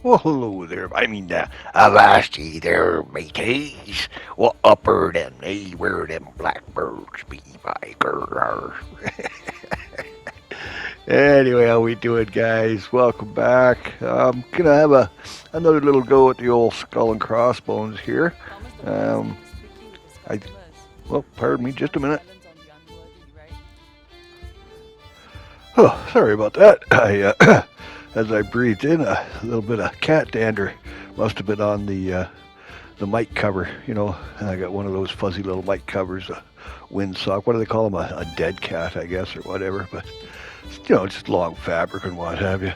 Well, hello there. Avasti there, mateys. What upper them they where them blackbirds be by girl. Anyway, how we doing, guys? Welcome back. I'm gonna have another little go at the old skull and crossbones here. Um, I well, pardon me, just a minute. Oh, sorry about that. As I breathed in a little bit of cat dander, must have been on the mic cover. I got one of those fuzzy little mic covers, a windsock. What do they call them? A dead cat, I guess, or whatever. But just long fabric and what have you.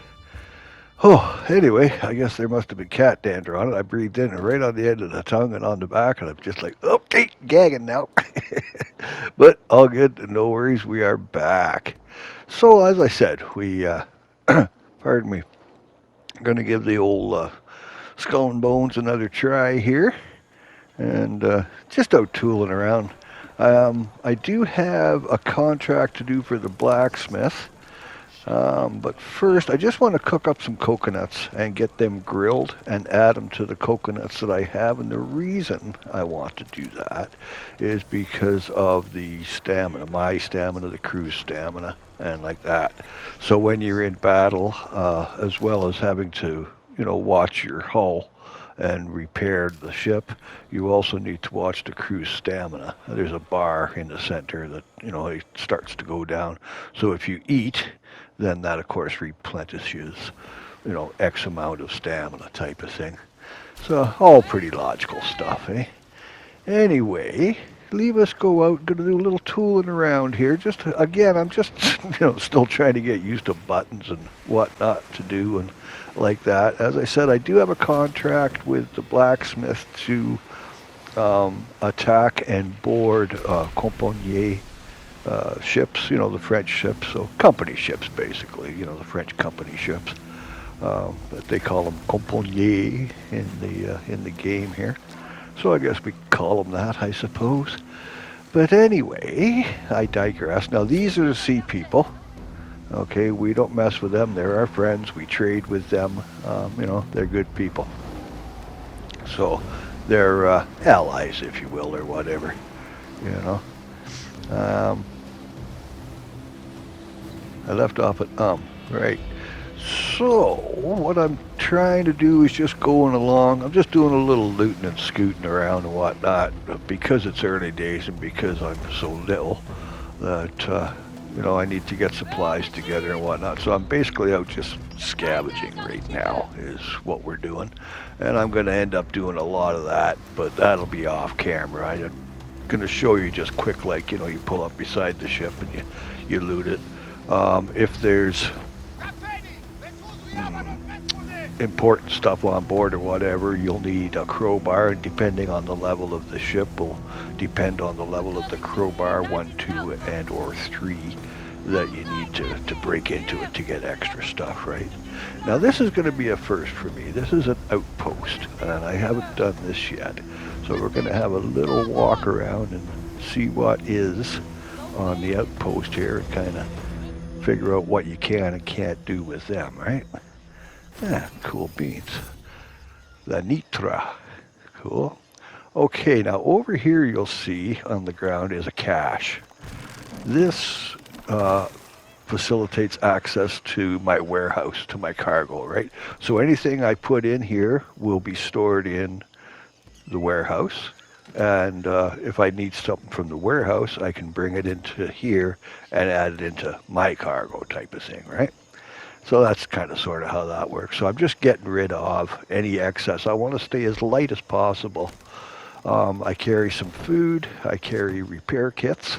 Oh, anyway, I guess there must have been cat dander on it. I breathed in right on the end of the tongue and on the back, and I'm just like, okay, gagging now. But all good, no worries. We are back. So, as I said, pardon me, going to give the old skull and bones another try here, and just out tooling around. I do have a contract to do for the blacksmith. But first, I just want to cook up some coconuts and get them grilled and add them to the coconuts that I have. And the reason I want to do that is because of the stamina, my stamina, the crew's stamina, and like that. So when you're in battle, as well as having to, watch your hull and repair the ship, you also need to watch the crew's stamina. There's a bar in the center that, it starts to go down. So if you eat, then that of course replenishes, X amount of stamina type of thing. So all pretty logical stuff, eh? Anyway, leave us go out. Gonna do a little tooling around here. Just again, I'm just still trying to get used to buttons and whatnot to do and like that. As I said, I do have a contract with the blacksmith to attack and board compagnie ships, the French ships, so company ships basically, the French company ships. But they call them compagnie in the game here. So I guess we call them that, I suppose. But anyway, I digress. Now these are the sea people. Okay, we don't mess with them. They're our friends. We trade with them. They're good people. So they're allies, if you will, or whatever. You know. I left off at right. So what I'm trying to do is just going along. I'm just doing a little looting and scooting around and whatnot because it's early days and because I'm so little that I need to get supplies together and whatnot. So I'm basically out just scavenging right now is what we're doing, and I'm going to end up doing a lot of that, but that'll be off camera. I'm going to show you just quick, like you pull up beside the ship and you loot it. If there's important stuff on board or whatever, you'll need a crowbar, and depending on the level of the ship will depend on the level of the crowbar, 1, 2, and or 3 that you need to break into it to get extra stuff, right? Now this is going to be a first for me. This is an outpost, and I haven't done this yet. So we're going to have a little walk around and see what is on the outpost here and kind of figure out what you can and can't do with them, right? Yeah, cool beans. The Nitra. Cool. Okay, now over here you'll see on the ground is a cache. This facilitates access to my warehouse, to my cargo, right? So anything I put in here will be stored in the warehouse. And if I need something from the warehouse, I can bring it into here and add it into my cargo type of thing, right? So that's kind of sort of how that works. So I'm just getting rid of any excess. I want to stay as light as possible. I carry some food, I carry repair kits,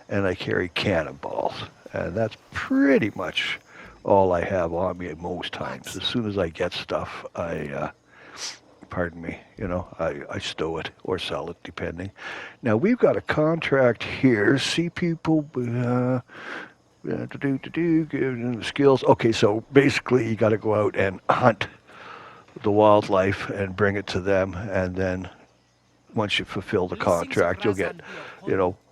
and I carry cannonballs. And that's pretty much all I have on me most times. As soon as I get stuff, I stow it or sell it, depending. Now, we've got a contract here. See people... skills. Okay, so basically you got to go out and hunt the wildlife and bring it to them, and then once you fulfill the contract, you'll get,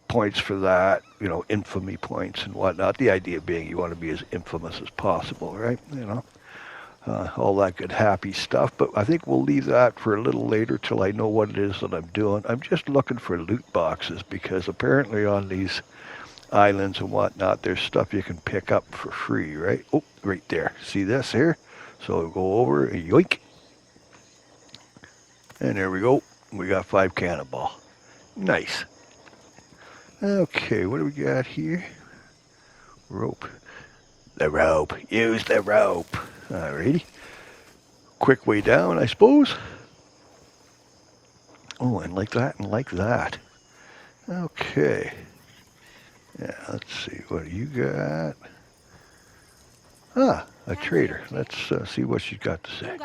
points for that, infamy points and whatnot. The idea being you want to be as infamous as possible, right? all that good happy stuff. But I think we'll leave that for a little later till I know what it is that I'm doing. I'm just looking for loot boxes because apparently on these islands and whatnot, there's stuff you can pick up for free, right? Oh, right there. See this here? So we'll go over and yoink. And there we go. We got 5 cannonball. Nice. Okay, what do we got here? Rope. The rope. Use the rope. Alrighty. Quick way down, I suppose. Oh, and like that and like that. Okay. Yeah, let's see. What do you got? Ah, a trader. Let's see what she's got to say.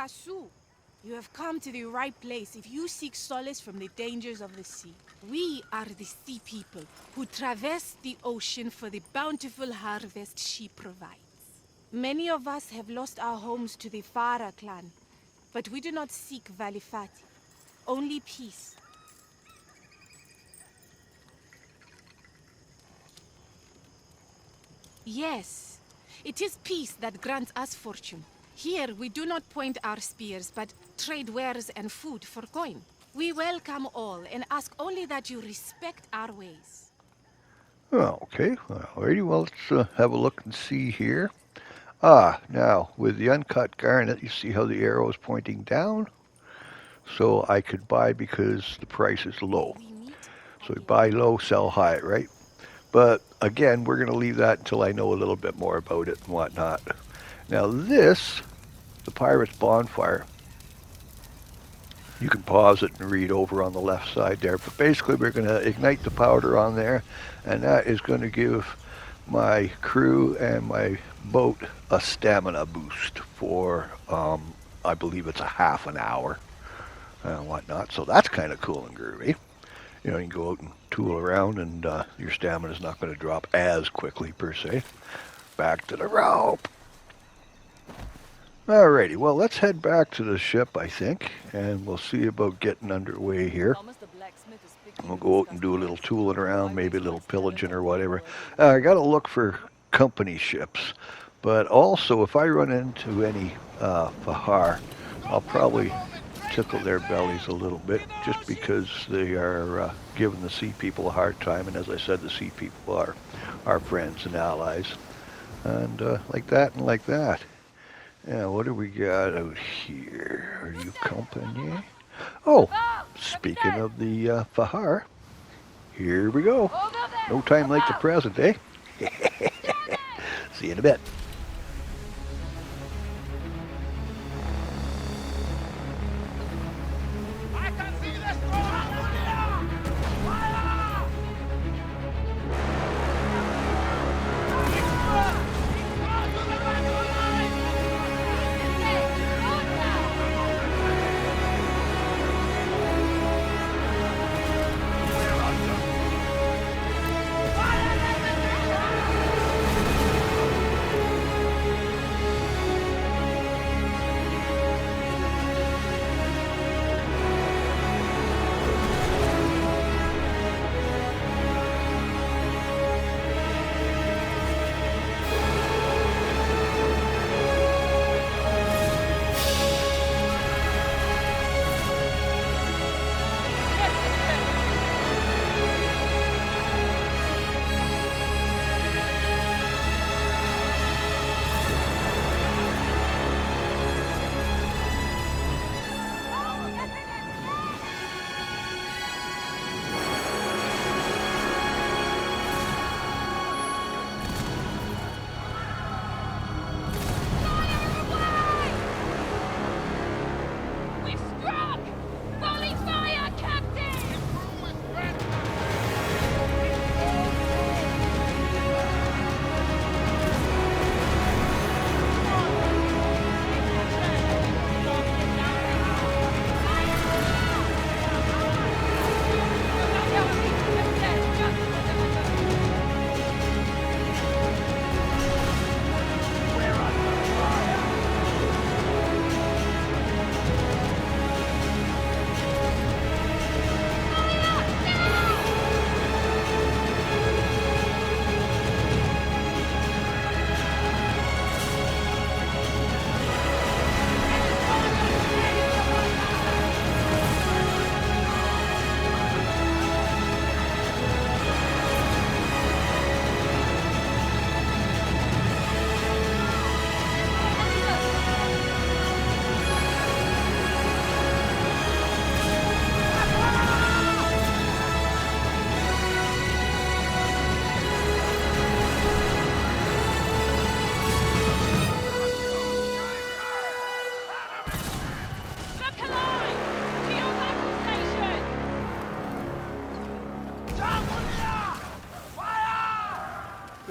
You have come to the right place if you seek solace from the dangers of the sea. We are the sea people who traverse the ocean for the bountiful harvest she provides. Many of us have lost our homes to the Farah clan, but we do not seek Valifati, only peace. Yes, it is peace that grants us fortune. Here, we do not point our spears, but trade wares and food for coin. We welcome all and ask only that you respect our ways. Oh, okay. Alrighty, well, let's have a look and see here. Ah, now, with the uncut garnet, you see how the arrow is pointing down? So I could buy because the price is low. So we buy low, sell high, right? But again, we're going to leave that until I know a little bit more about it and whatnot. Now this, the Pirate's Bonfire, you can pause it and read over on the left side there. But basically we're going to ignite the powder on there, and that is going to give my crew and my boat a stamina boost for, I believe it's a half an hour and whatnot. So that's kind of cool and groovy. You know, you can go out and tool around and your stamina is not going to drop as quickly per se. Back to the rope. Alrighty, well, let's head back to the ship, I think, and we'll see about getting underway here. We'll go out and do a little tooling around, maybe a little pillaging or whatever. I got to look for company ships, but also if I run into any Fahar, I'll probably tickle their bellies a little bit just because they are giving the sea people a hard time, and as I said, the sea people are our friends and allies, and like that and like that. Yeah, what do we got out here? Are you company? Oh, speaking of the Fahar, here we go. No time like the present, eh? See you in a bit.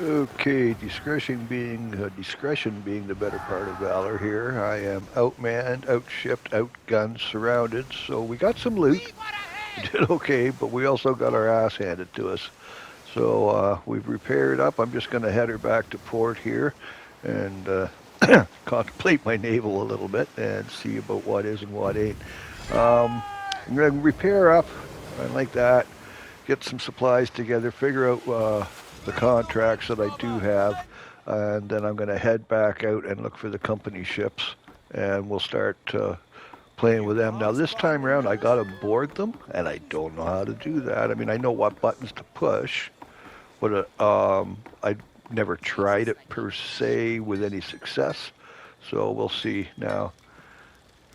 Okay, discretion being the better part of valor here. I am outmanned, outshipped, outgunned, surrounded. So we got some loot. We did okay, but we also got our ass handed to us. So we've repaired up. I'm just going to head her back to port here and contemplate my naval a little bit and see about what is and what ain't. I'm going to repair up. I like that. Get some supplies together. Figure out the contracts that I do have, and then I'm going to head back out and look for the company ships, and we'll start playing with them. Now this time around, I got to board them, and I don't know how to do that. I mean, I know what buttons to push, but I never tried it per se with any success. So we'll see now.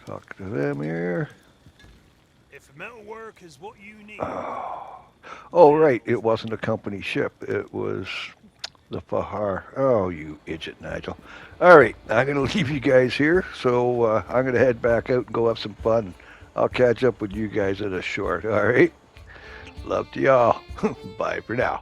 Talk to them here. If metalwork is what you need, Oh, right, it wasn't a company ship. It was the Fahar. Oh, you idiot, Nigel. All right, I'm going to leave you guys here. So I'm going to head back out and go have some fun. I'll catch up with you guys at a short. All right? Love to y'all. Bye for now.